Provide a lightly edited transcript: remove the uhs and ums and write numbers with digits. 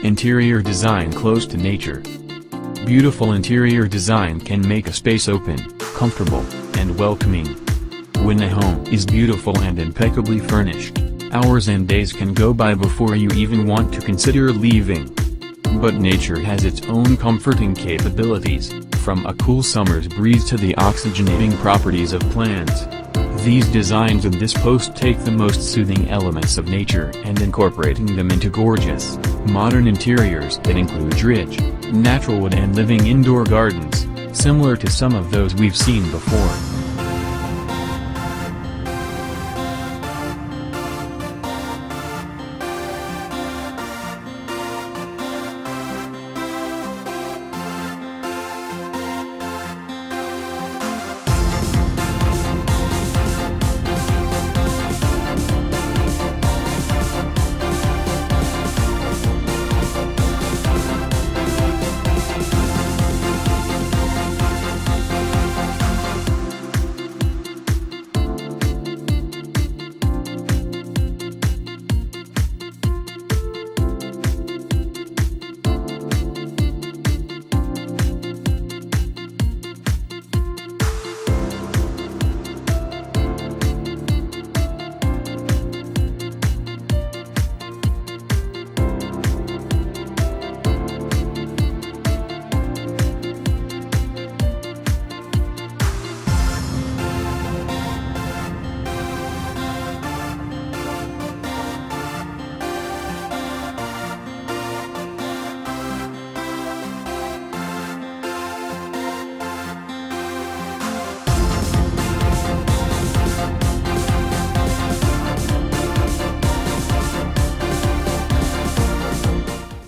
Interior design close to nature. Beautiful interior design can make a space open, comfortable, and welcoming. When a home is beautiful and impeccably furnished, hours and days can go by before you even want to consider leaving. But nature has its own comforting capabilities, from a cool summer's breeze to the oxygenating properties of plants. These designs in this post take the most soothing elements of nature and incorporating them into gorgeous, modern interiors that include rich, natural wood and living indoor gardens, similar to some of those we've seen before.